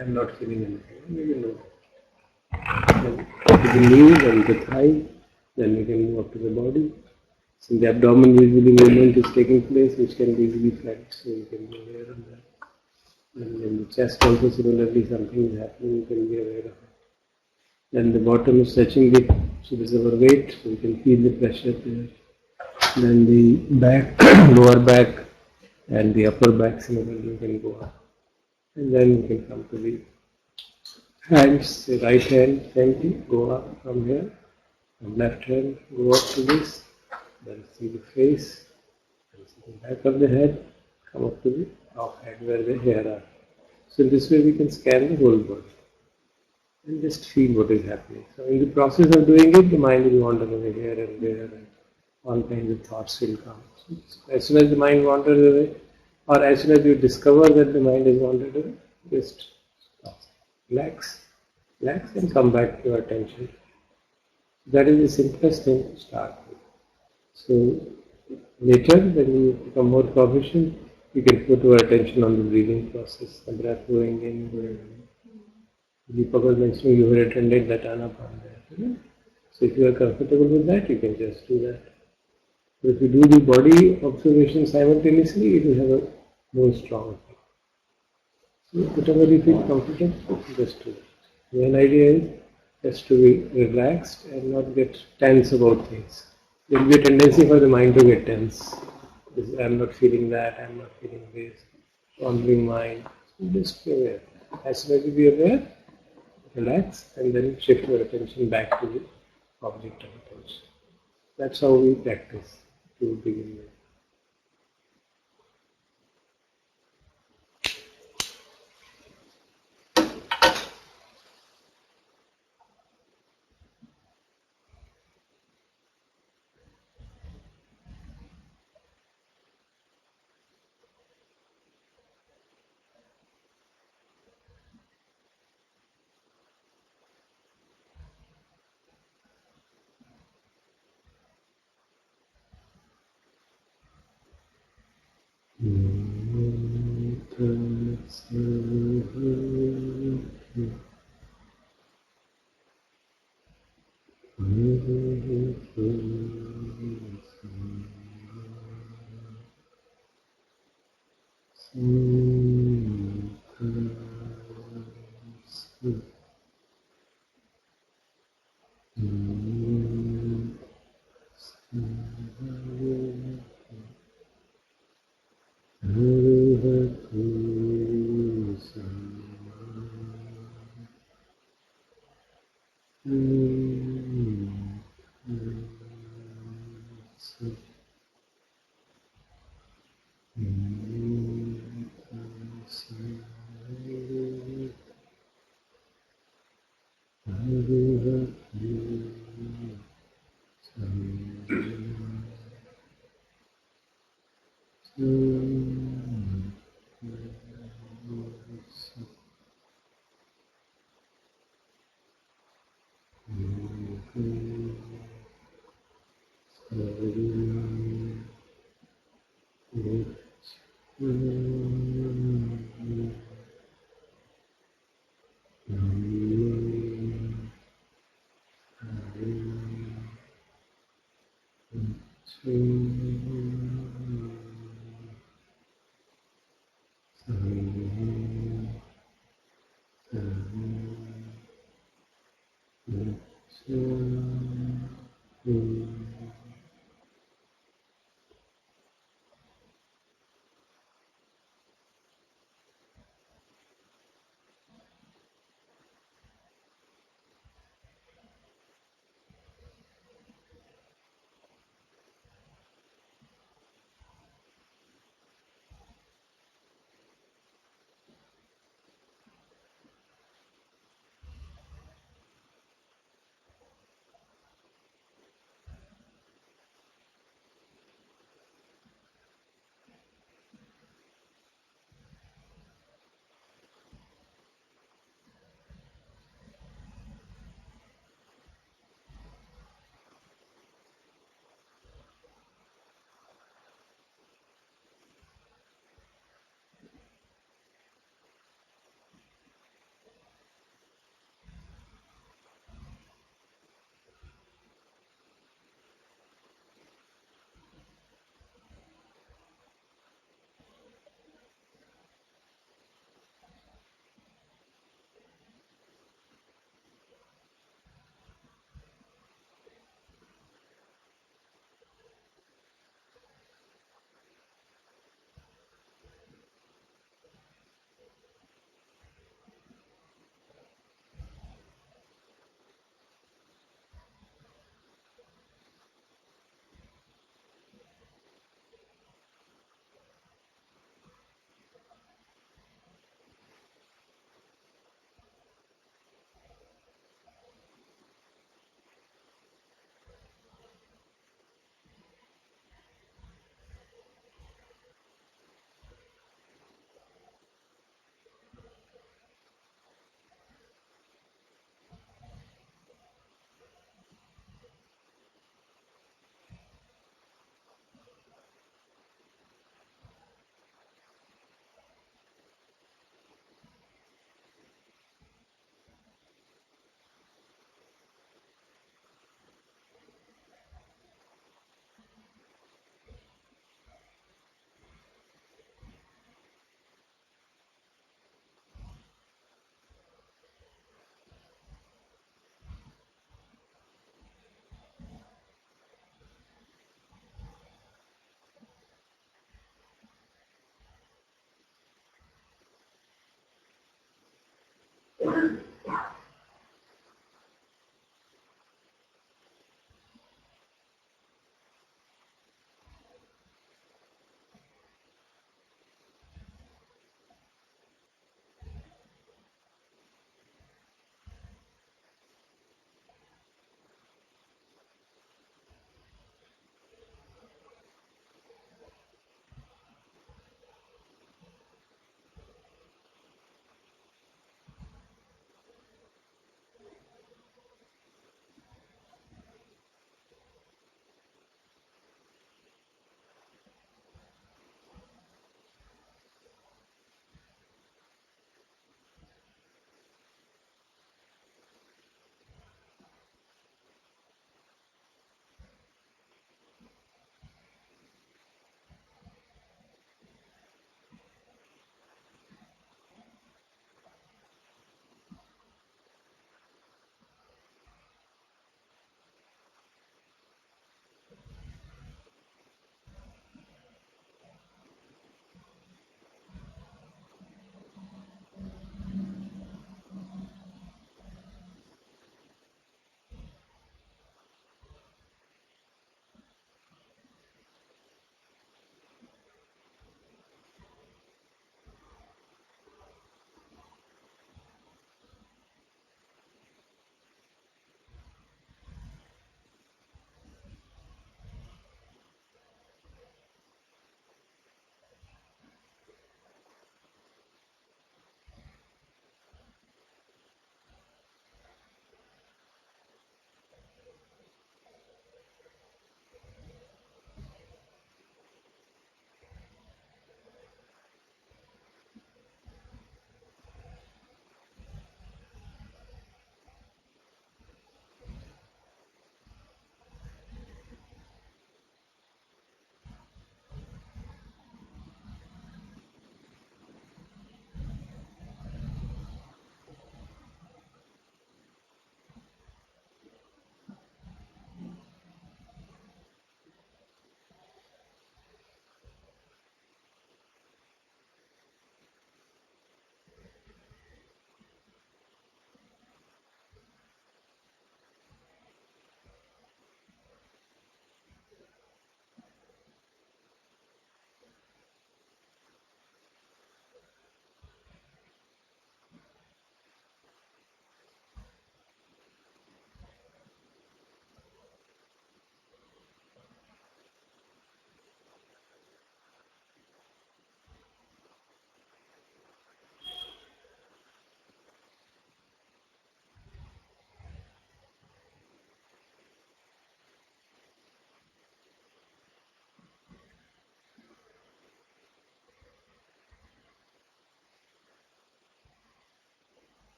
I'm not feeling anything. You know. Then to the knees and the thigh, then we can move up to the body. So in the abdomen usually movement is taking place which can be easily felt, so you can be aware of that. And in the chest also similarly something is happening, you can be aware of it. Then the bottom is touching the, so this is our weight, so you can feel the pressure there. Then the back, lower back and the upper back similarly you can go up. And then you can come to the hands, the right hand, same thing, go up from here. And left hand, go up to this. Then see the face. Then see the back of the head. Come up to the top head where the hair are. So in this way we can scan the whole body. And just feel what is happening. So in the process of doing it, the mind will wander away here and there and all kinds of thoughts will come. So as soon as the mind wanders away, or as soon as you discover that the mind has wandered away, just stop. Relax and come back to your attention. That is the simplest thing to start with. So later, when you become more proficient, you can put your attention on the breathing process, the breath going in, going out. Deepak was mentioning you were attended that Anapanasati. So if you are comfortable with that, you can just do that. But if you do the body observation simultaneously, it will have a more strong effect. So whatever you feel comfortable, just do that. The main idea is just to be relaxed and not get tense about things. There will be a tendency for the mind to get tense. I'm not feeling that, I'm not feeling this, wandering mind. So just be aware. As soon as you be aware, relax and then shift your attention back to the object of attention. That's how we practice to begin with.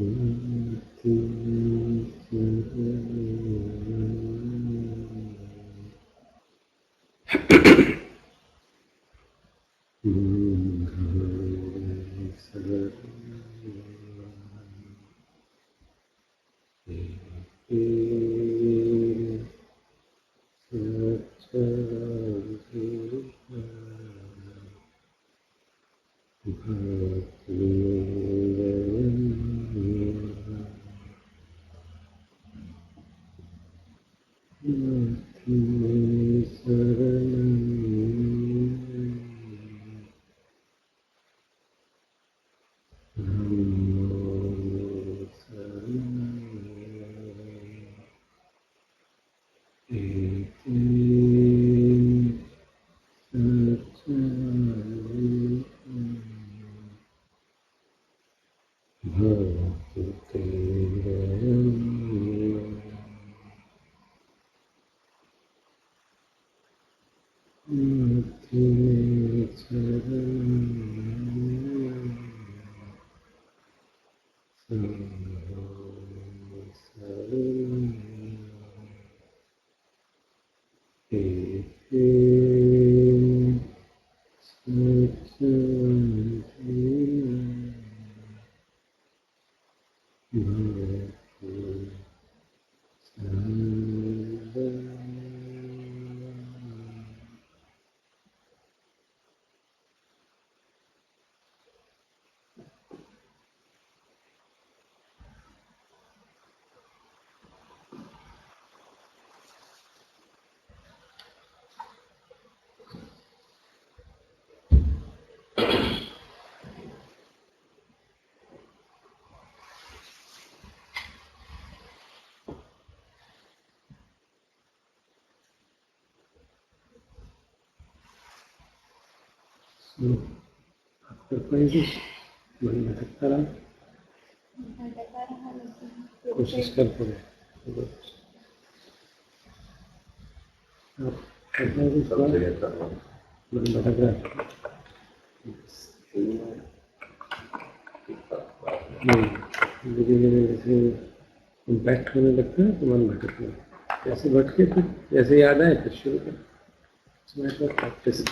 So, after practice, मन भटकता रहा, कोशिश कर पूरे आप करना है कुछ मन भटक रहा धीरे धीरे जैसे इम्पैक्ट होने लगता है तो मन भटकना जैसे भटके फिर जैसे याद आए फिर शुरू कर प्रैक्टिस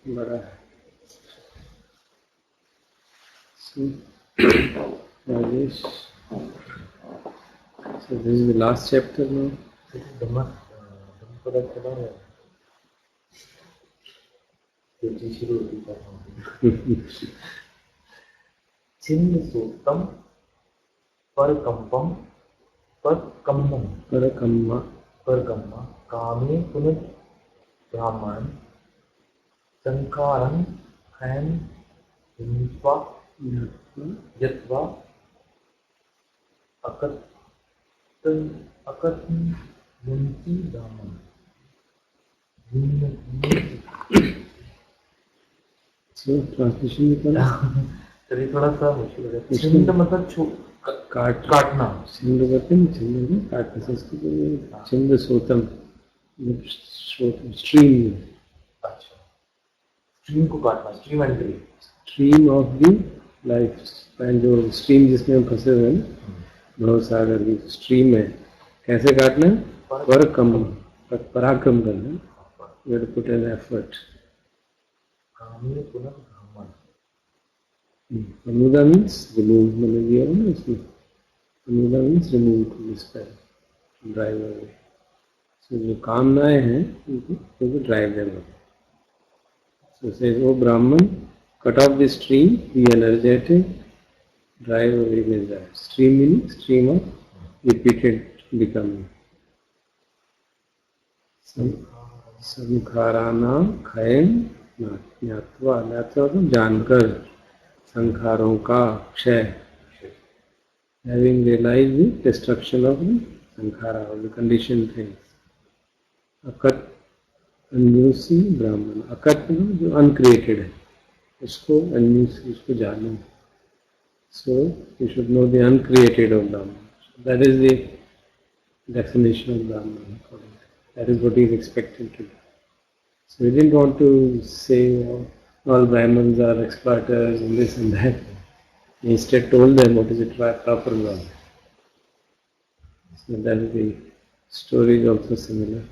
बड़ा है Rajesh, so this is the last chapter now. छिन्न सूक्तम परकंपम परकम्मा कामे पुनः ब्राह्मण संकारं हैन हिंस्वा यत्वा अकथयन्ति ब्राह्मण So translation निकाला तरी थोड़ा सा मुश्किल है छिन्न मतलब काटना छिन्न करते हैं छिन्न में काटना संस्कृत में छिन्न सोतम स्ट्रीम अच्छा स्ट्रीम को काटना stream entry stream of the life जो स्ट्रीम जिसमें हम फंसे हुए हैं बहुत सागर की स्ट्रीम है कैसे काटना पराक्रम करना you have to put an effort Anuda means remove मैंने दिया है ना इसमें Anuda means remove to dispel drive away so जो कामनाएं हैं उनको drive them away so says oh Brahman cut off the stream be energetic drive away desire stream meaning stream of repeated becoming संखारानाम खयन ज्ञात्वा ज्ञात्वा तो जानकर संखारों का क्षय having realized the destruction of the sankhara of the conditioned things akat अन्यूसी ब्राह्मण अकत जो uncreated है उसको अन्यूसी उसको जानो so you should know the uncreated of Brahman so that is the definition of Brahman according to That is what he is expected to do. So he didn't want to say all Brahmins are exploiters and this and that. He instead told them what is the proper law. So that is the story is also similar.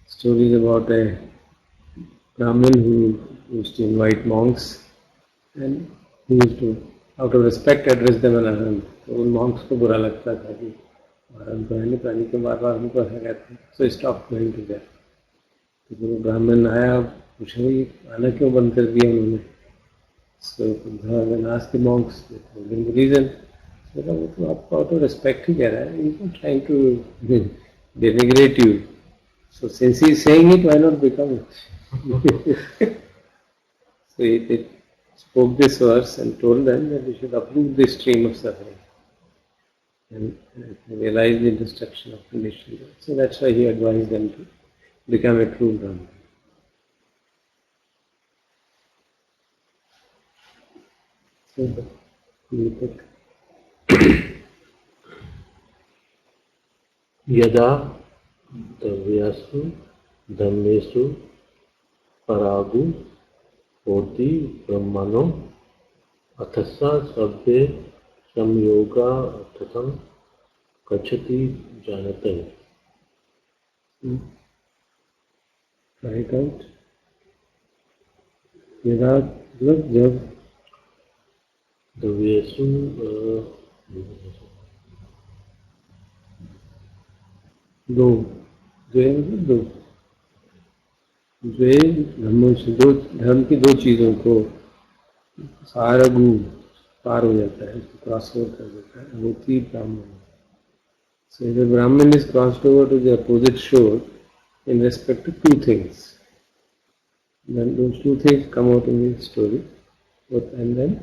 Stories about a Brahmin who used to invite monks and he used to, out of respect, address them in Arhan. तो उन monks को बुरा लगता था कि Arhan तो है नहीं, पानी के बार हमको ऐसा कहते हैं. So he stopped going to there. तो जब वो ब्राह्मण आया, पूछा भाई आना क्यों बंद कर दिया उन्होंने? So when asked the monks, they told him the reason. So वो तो आपको out of respect ही कह रहा है. He's not trying to denigrate you. So since he is saying it, why not become it? So he spoke this verse and told them that we should uproot the stream of suffering and realize the destruction of conditions. So that's why he advised them to become a true Brahman. So, यदा द्रव्येषु धर्मेषु परागु होति ब्रह्मणो अथसा सभ्ये संयोगा अर्थं गच्छति जानते. Write out. यदा मतलब जब द्रव्येषु दो मतलब द्वे धर्मों से दो धर्म की दो चीजों को सारगु पार हो जाता है, क्रॉस ओवर कर देता है, होती ब्राह्मण. So if a Brahmin is crossed over to the opposite shore in respect to two things, then those two things come out in the story, and then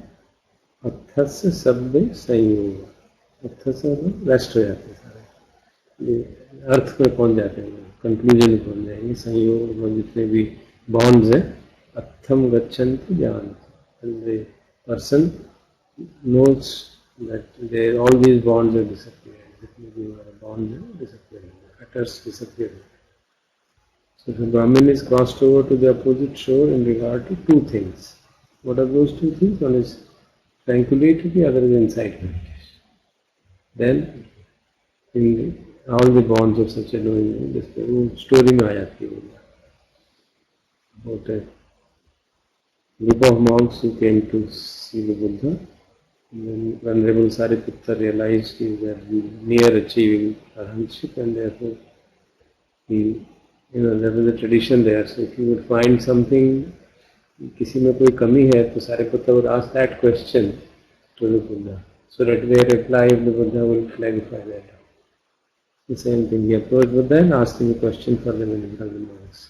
अर्थस्य शब्द संयोग, अर्थस्य रेस्ट हो जाते हैं सारे, अर्थ में पहुंच जाते हैं, कंक्लूजन में पहुंच जाएंगे. संयोग में जितने भी बॉन्ड्स हैं, अर्थम गच्छन्ति ज्ञान, and the person knows that all these bonds are disappearing. जितने भी bonds हैं disappearing, fetters disappearing. So the Brahmin is crossed over to the opposite shore in regard to two things. What are those two things? One is tranquility, the other is insight meditation. Then all the bonds of such a knowing, this story में आ जाती है about a group of monks who came to see the Buddha. And then Venerable Sariputta realized he was near achieving arahantship, and therefore there was a tradition there. So if you would find something, किसी में कोई कमी है, तो Sariputta would ask that question to the Buddha, so that their reply of the Buddha will clarify that. The same thing, he approached Buddha and asked him a question for the benefit of the monks.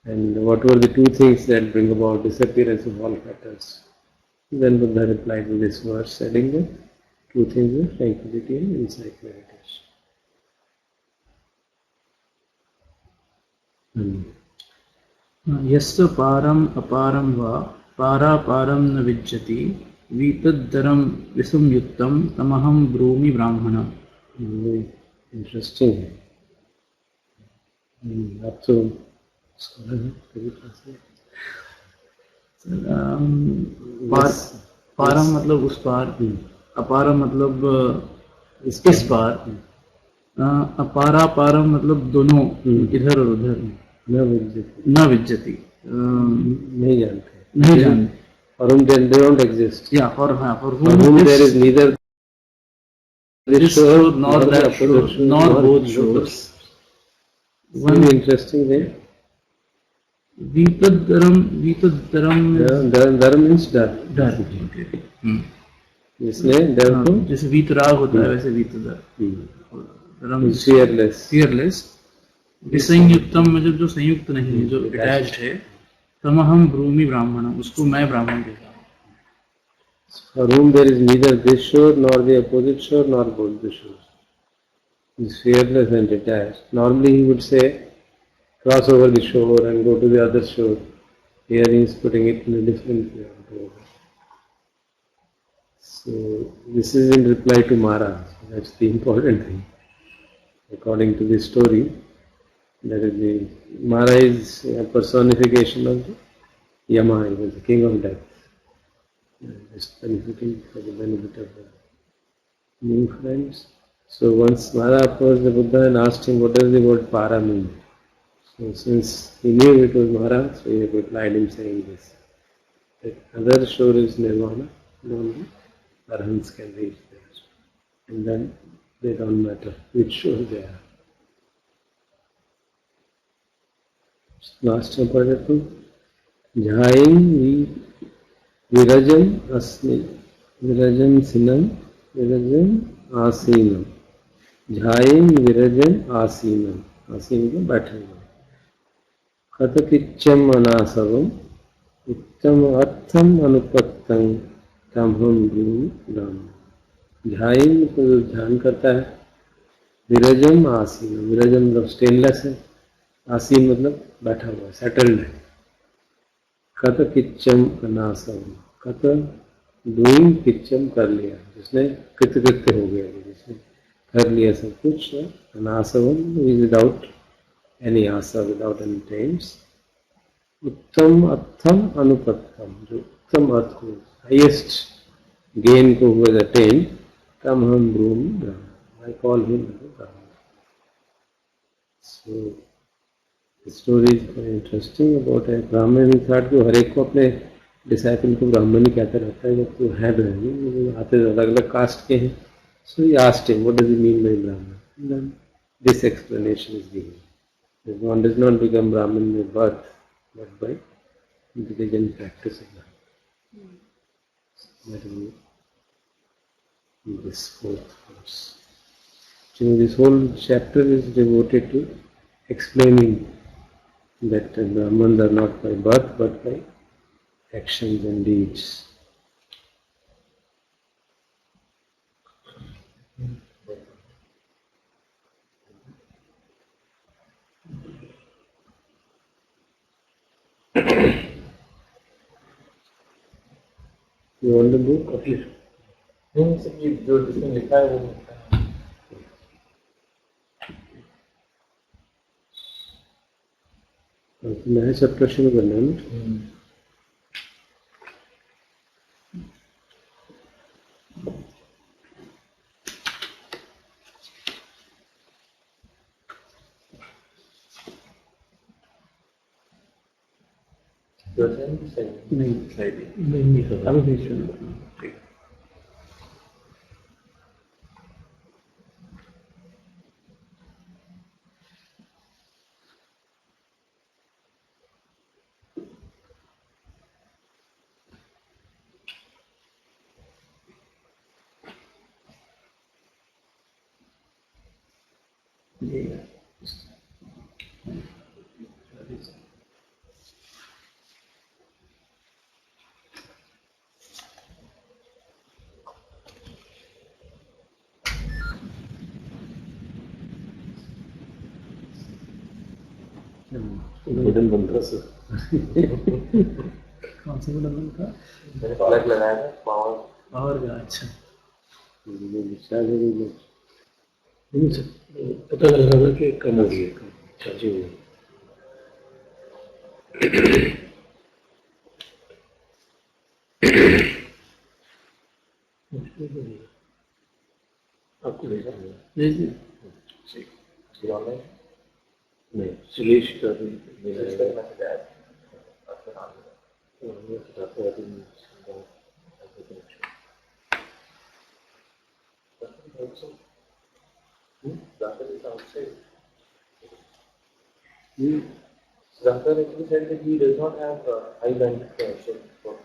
And what were the two things that bring about disappearance of all fetters? Then Buddha replied with this verse, saying that two things are tranquility and insight meditation. यस्य पारम अपारम वा पारापारम न विज्जति वीतद्धरम विसंयुक्तम तमहं ब्रूमि ब्राह्मणम्. Interesting. Up to पारम मतलब उस पार, अपारम मतलब इस पार, अपारापारम मतलब दोनों इधर और उधर. न विज्जति नहीं जानते. For whom they don't exist. Yeah, for whom there is neither this shore nor that shore, nor both shores. One interesting way. Vitadharam Dharam means dar. इसलिए डर को जैसे वीतराग होता है वैसे वीतधर. fearless. विसंयुक्तम मतलब जो संयुक्त नहीं है, जो अटैच्ड है. तमहं ब्रूमि ब्राह्मणम्, उसको मैं ब्राह्मण कहता हूँ. For whom there is neither this shore nor the opposite shore nor both the shores. He is fearless and detached. Normally he would say, cross over the shore and go to the other shore. Here he is putting it in a different way. So this is in reply to Mara. So that's the important thing. according to the story, that is the Mara is a personification of the Yama, he was the king of death. Just benefiting for the benefit of the new friends. So once Mara approached the Buddha and asked him what does the word para mean. So since he knew it was Mara, so he replied him saying this. That other shore is Nirvana, and only Arhants can reach there. And then they don't matter which shore they are. Last chapter 2. Jhaim Virajam Asmi Virajam Sinam Virajam Asinam Jhaim Virajam Asinam Asin को बैठे हुए कथकिच्चम अनासवम उत्तम अर्थम अनुपत्तं तमहम broom ध्यान को जो ध्यान करता है विरजम आसीन विरजम मतलब स्टेनलेस है आसीन मतलब बैठा हुआ है सेटल्ड है कत किच्चम अनासम कत डूइंग किच्चम कर लिया जिसने कृतकृत्य हो गया जिसने कर लिया सब कुछ अनासवम विदाउट एनी आशा विदाउट एनी टेम्स उत्तम अर्थम अनुपत्तम जो उत्तम अर्थ को हाईएस्ट गेन को हुआ अटेन तम हम broom I call him Brahman. So the story is very interesting about a Brahman. He thought कि हर एक को अपने डिसाइपल को ब्राह्मण ही कहता रहता है जब तो है ब्राह्मण आते अलग अलग कास्ट के हैं. So he asked him, what does he mean by Brahman? And then this explanation is given. That one does not become Brahmin by birth, but by diligent practice of that. That is in this fourth verse. So this whole chapter is devoted to explaining that Brahmans are not by birth but by actions and deeds. You want the book? Okay. नहीं सब ये जो जिसमें लिखा है वो नया chapter शुरू करना है ना. नहीं स्लाइड नहीं होता अभी बीच में ठीक बटन बंद था सर. कौन सा बटन था मैंने प्लग लगाया था पावर का. अच्छा पता लग रहा था कि कम हो गई है चार्जिंग. आपको भेजा जी जी ऑनलाइन नहीं सुरेश का भी मैसेज आया आपका नाम Zakar actually said that he does not have high bandwidth connection for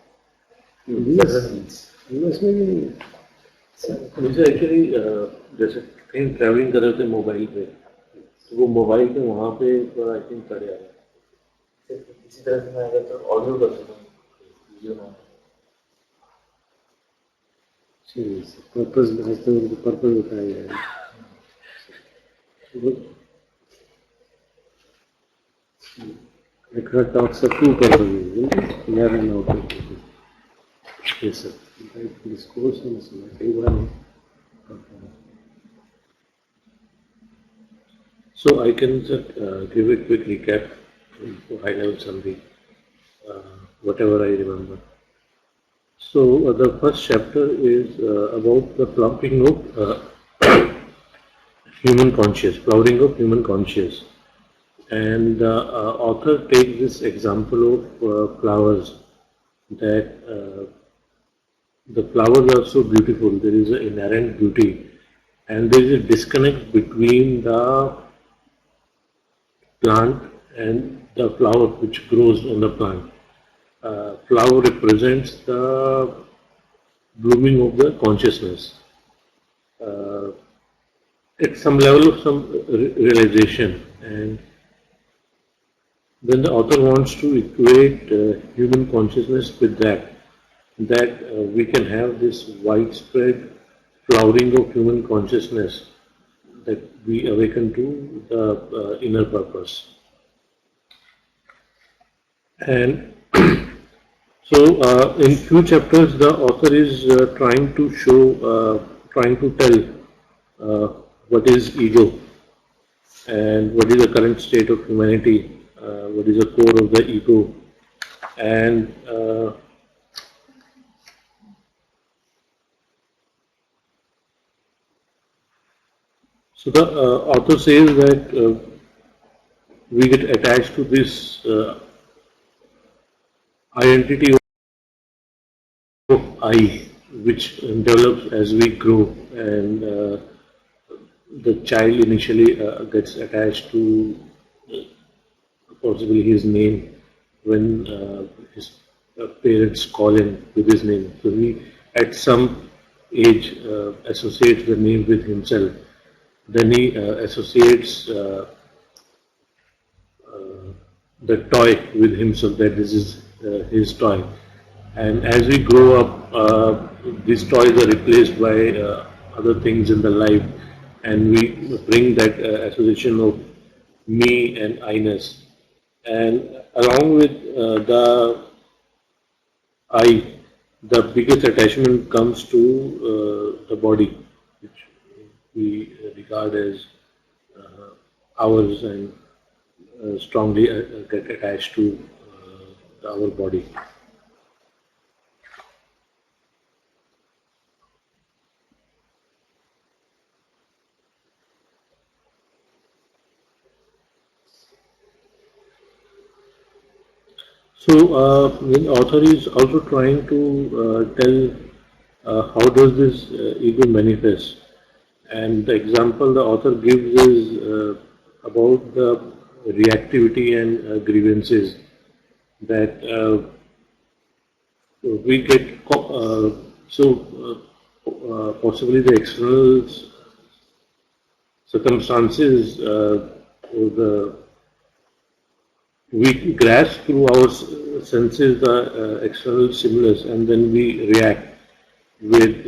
several needs. उसमें भी मुझे एक्चुअली जैसे कहीं ट्रैवलिंग कर रहे थे मोबाइल पे तो वो मोबाइल पे वहाँ पे आई थिंक कर रहा है. इसी तरह से मैं अगर तो ऑडियो कर सकता हूँ वीडियो ना पर्पस पर्पस बताया गया है. I cannot talk so two purposes. Here and out. Yes, sir. This course is very well. So I can just give a quick recap, high level summary, whatever I remember. So the first chapter is about the flowering of human conscious, flowering of human conscious. And the author takes this example of flowers, that the flowers are so beautiful, there is an inherent beauty, and there is a disconnect between the plant and the flower which grows on the plant. Flower represents the blooming of the consciousness. Uh, at some level of some realization, and then the author wants to equate human consciousness with that we can have this widespread flowering of human consciousness, that we awaken to the inner purpose. And so in few chapters the author is trying to tell what is ego, and what is the current state of humanity, what is the core of the ego, and so the author says that we get attached to this identity of I, which develops as we grow, and the child initially gets attached to possibly his name when his parents call him with his name. So he, at some age, associates the name with himself. Then he associates the toy with himself, that this is his toy. And as we grow up, these toys are replaced by other things in the life, and we bring that association of me and I-ness. And along with the I, the biggest attachment comes to the body, which we regard as ours, and strongly get attached to our body. So the author is also trying to tell how does this ego manifest, and the example the author gives is about the reactivity and grievances, that we get possibly the external circumstances, or the we grasp through our senses the external stimulus, and then we react with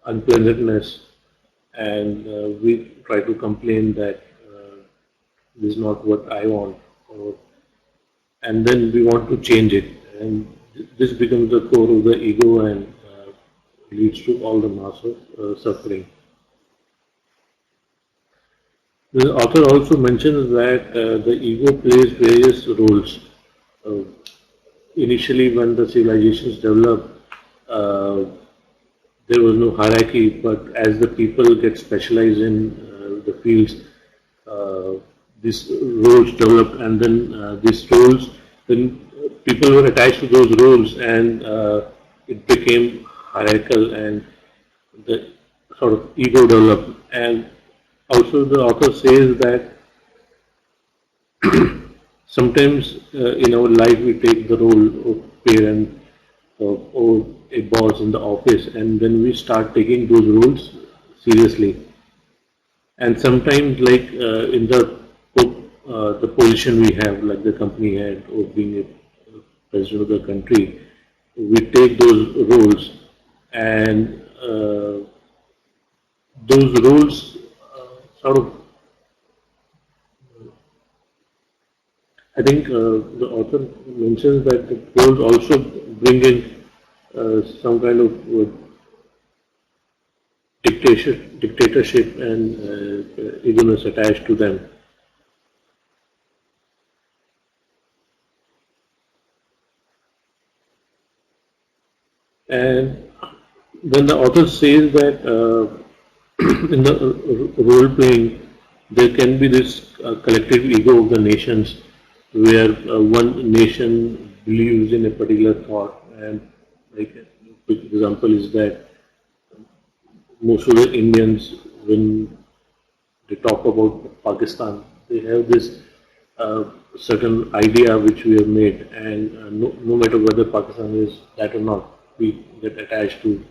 unpleasantness, and we try to complain that this is not what I want, and then we want to change it, and this becomes the core of the ego, and leads to all the mass of suffering. The author also mentions that the ego plays various roles. Uh, Initially, when the civilizations developed, there was no hierarchy, but as the people get specialized in the fields, these roles developed, and then these roles, then people were attached to those roles, and it became hierarchical, and the sort of ego developed. And also the author says that sometimes in our life we take the role of parent, or a boss in the office, and then we start taking those roles seriously. And sometimes, like in the position we have, like the company head or being a president of the country, we take those roles, and those roles sort of, I think the author mentions that the roles also bring in some kind of dictatorship and eagerness attached to them. And when the author says that in the role playing, there can be this collective ego of the nations, where one nation believes in a particular thought, and like a quick example is that most of the Indians, when they talk about Pakistan, they have this certain idea which we have made, and no matter whether Pakistan is that or not, we get attached to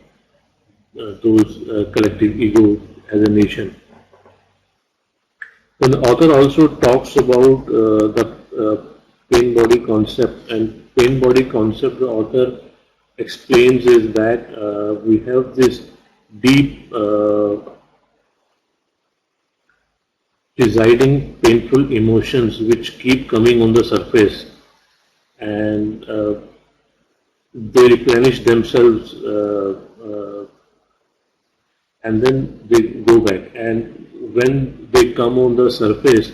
those collective ego as a nation. Then the author also talks about the pain body concept, and pain body concept the author explains is that we have this deep residing painful emotions which keep coming on the surface, and they replenish themselves and then they go back, and when they come on the surface,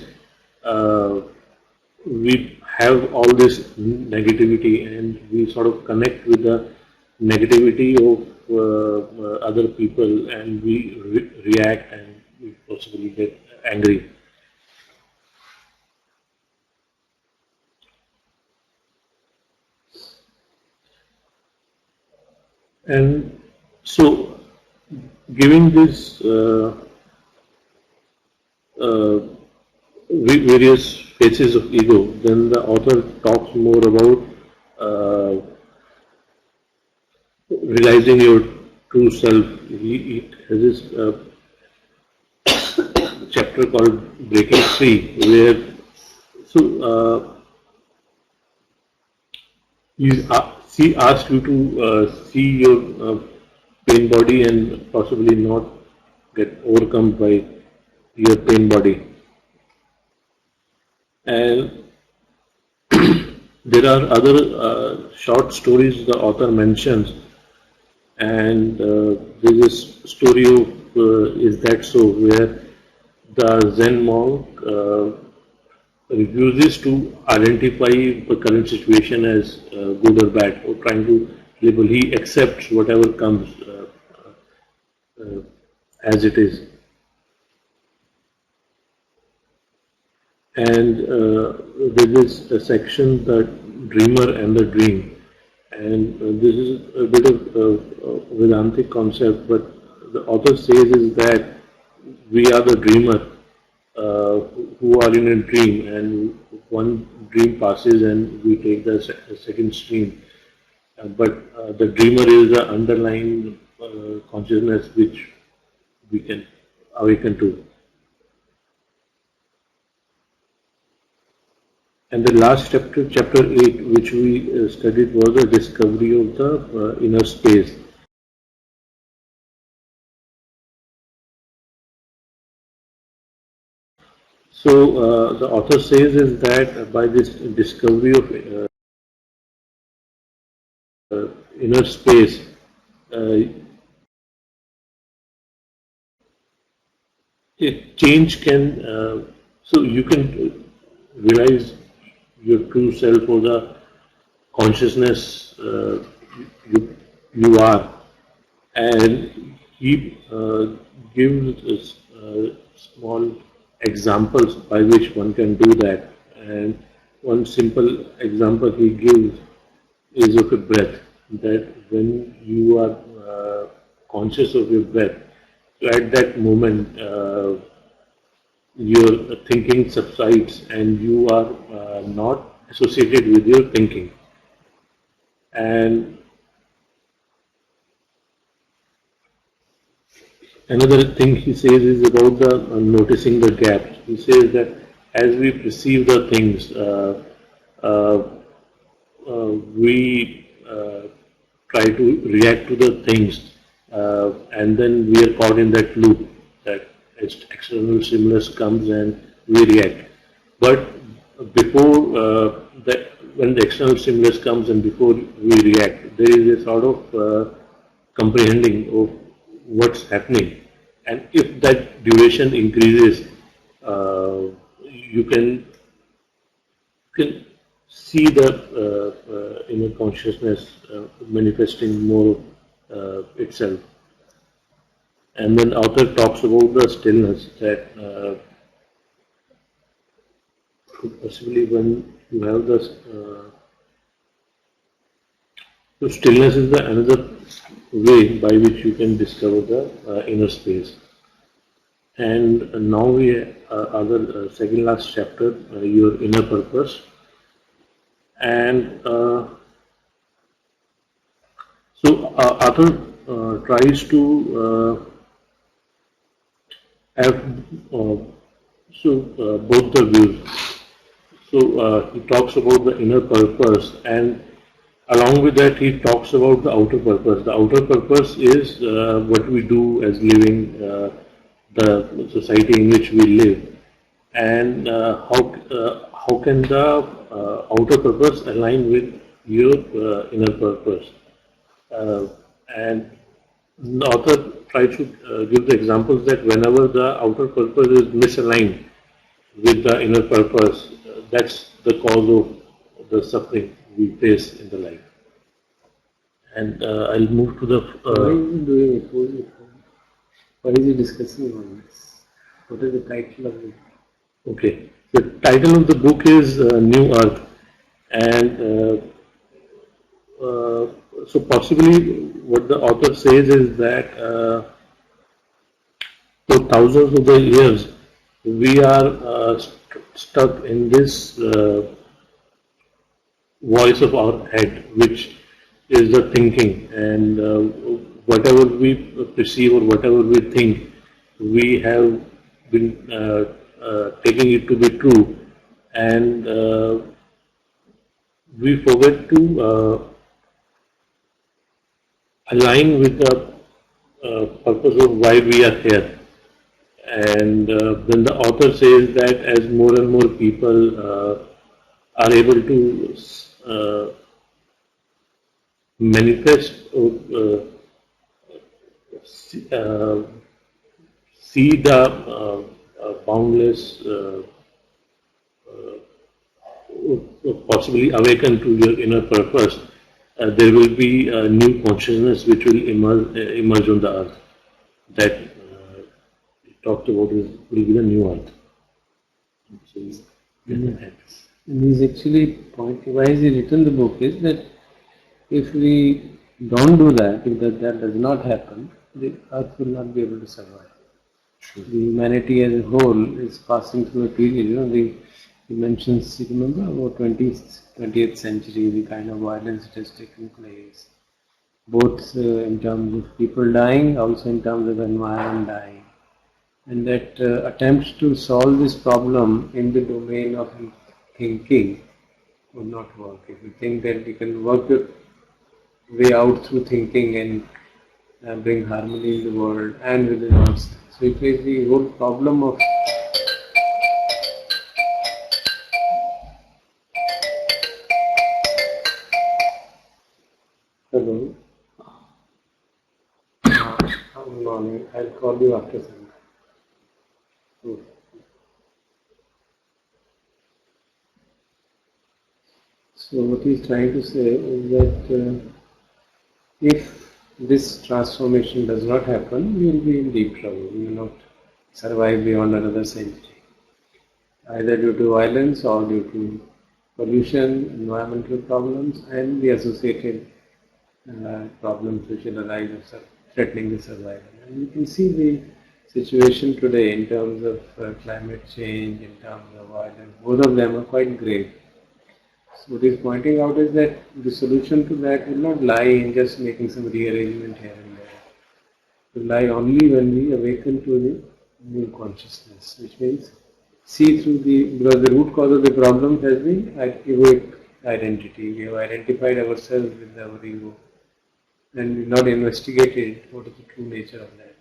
we have all this negativity, and we sort of connect with the negativity of other people, and we react, and we possibly get angry. And so, giving this various phases of ego, then the author talks more about realizing your true self. He has this chapter called Breaking Free, where he asks you to see your pain body and possibly not get overcome by your pain body. And there are other short stories the author mentions, and there is this story of Is That So, where the Zen monk refuses to identify the current situation as good or bad, or trying to label. He accepts whatever comes as it is. And there is a section, the dreamer and the dream, and this is a bit of Vedantic concept, but the author says is that we are the dreamer who are in a dream, and one dream passes and we take the second stream, but the dreamer is the underlying consciousness which we can awaken to. And the last chapter, chapter 8, which we studied, was the discovery of the inner space. So the author says is that by this discovery of inner space, change can, so you can realize your true self, or the consciousness you are, and he gives us small examples by which one can do that. And one simple example he gives is of a breath, that when you are conscious of your breath, so at that moment your thinking subsides and you are not associated with your thinking. And another thing he says is about the noticing the gaps. He says that as we perceive the things, we try to react to the things, and then we are caught in that loop, that external stimulus comes and we react. But before when the external stimulus comes and before we react, there is a sort of comprehending of what's happening. And if that duration increases, you can see the inner consciousness manifesting more itself. And then author talks about the stillness that possibly when you have this, so stillness is the another way by which you can discover the inner space. And now we are the second last chapter, your inner purpose. And so author tries to have both the views. So he talks about the inner purpose, and along with that he talks about the outer purpose. The outer purpose is what we do as living, the society in which we live, and how can the outer purpose align with your inner purpose. And the author tries to give the examples that whenever the outer purpose is misaligned with the inner purpose, that's the cause of the suffering we face in the life. And I'll move to the. Why is he doing it? Why is he discussing on this? What is the title of it? Okay, the title of the book is New Earth, and so possibly what the author says is that for thousands of the years we are stuck in this voice of our head, which is the thinking, and whatever we perceive or whatever we think, we have been taking it to be true, and we forget to align with the purpose of why we are here. And then the author says that as more and more people are able to manifest or see the boundless, possibly awaken to your inner purpose, there will be a new consciousness which will emerge on the earth. That talked about will be the new earth. So, And he's actually pointing, why has he written the book is that if we don't do that, if that does not happen, the earth will not be able to survive. The humanity as a whole is passing through a period, he mentions, you remember, about 20th century, the kind of violence that has taken place, both in terms of people dying, also in terms of environment dying. And that attempts to solve this problem in the domain of thinking would not work. If you think that you can work your way out through thinking and bring harmony in the world and within us. So it is the whole problem of hello. Good morning. I'll call you after some. So what he's trying to say is that if this transformation does not happen, you will be in deep trouble. You will not survive beyond another century, either due to violence or due to pollution, environmental problems, and the associated problems which will arise of threatening the survival. And you can see the situation today in terms of climate change, in terms of violence. Both of them are quite grave. So what he's pointing out is that the solution to that will not lie in just making some rearrangement here and there. It will lie only when we awaken to the new consciousness, which means see through because the root cause of the problem has been egoic identity. We have identified ourselves with our ego and we've not investigated what is the true nature of that.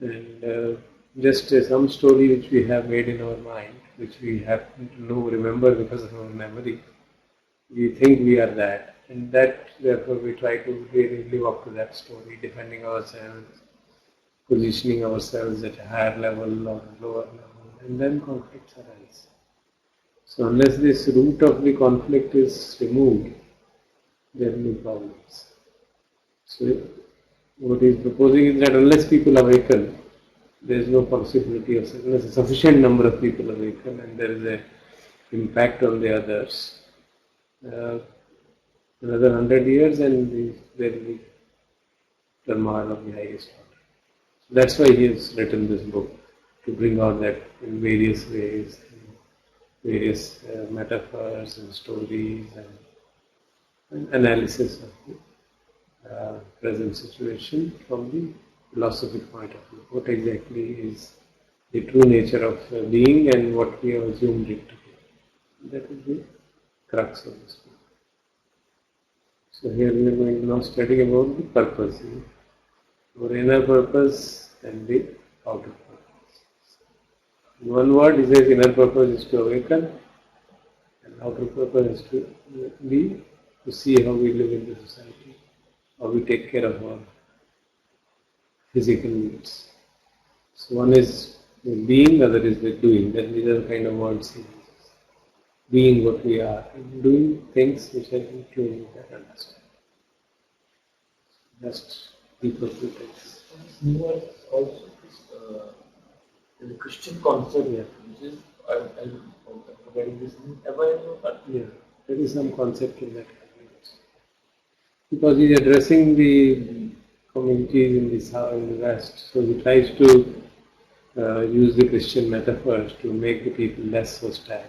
And just some story which we have made in our mind, which we happen to remember because of our memory, we think we are that, and that therefore we try to really live up to that story, defending ourselves, positioning ourselves at a higher level or a lower level, and then conflicts arise. So unless this root of the conflict is removed, there will be problems. So what he is proposing is that unless people awaken, there is no possibility of, unless a sufficient number of people awaken and there is an impact on the others, another 100 years and there will be turmoil of the highest order. So that's why he has written this book, to bring out that in various ways, various metaphors and stories and analysis of the present situation from the philosophic point of view. What exactly is the true nature of being and what we have assumed it to be. That is the crux of this book. So here we are going to now study about the purpose. Our inner purpose and the outer purpose. In one word, he says inner purpose is to awaken and outer purpose is to see how we live in the society, how we take care of our physical needs. So one is the being, other is the doing. Then these are the kind of words he uses. Being what we are and doing things which are including that understanding. Just deeper pretense. New Earth also is a Christian concept, which is I'm forgetting this name. Have I ever? Yeah, there is some concept in that. Because he is addressing the communities in the West, so he tries to use the Christian metaphors to make the people less hostile.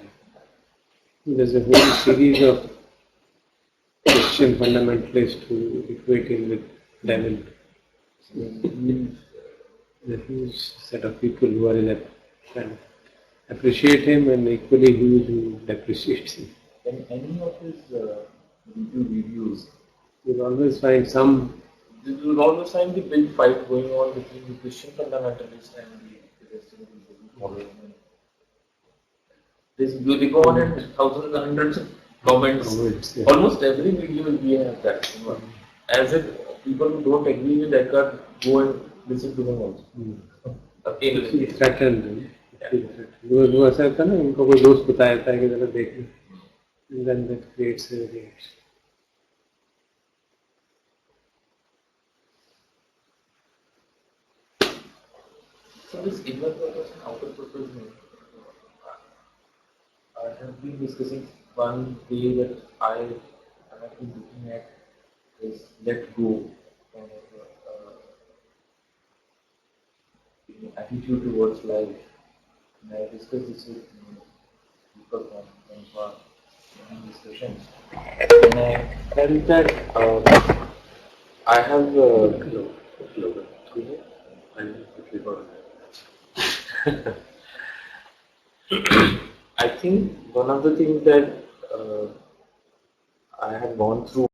There's a whole series of Christian fundamentalists who equate him with devil. So there's a huge set of people who are in that kind of appreciate him and equally huge who depreciates him. In any of his videos, You'll always find some. you will always find the big fight going on between the Christian fundamentalists and the rest of the people who follow him. They go on and thousands and hundreds of comments. Yeah. Almost every video we have that. As if people who don't agree with Eckhart go and listen to him also. Okay. Threatened. वो ऐसा होता है ना, उनको कोई दोस्त बताया था कि जरा देख लो, and then that creates a reaction. So this inner purpose and outer purpose, I have been discussing one way that I have been looking at is let go kind of attitude towards life. And I discussed this with people from our discussions. And I felt that I have I think one of the things that I have gone through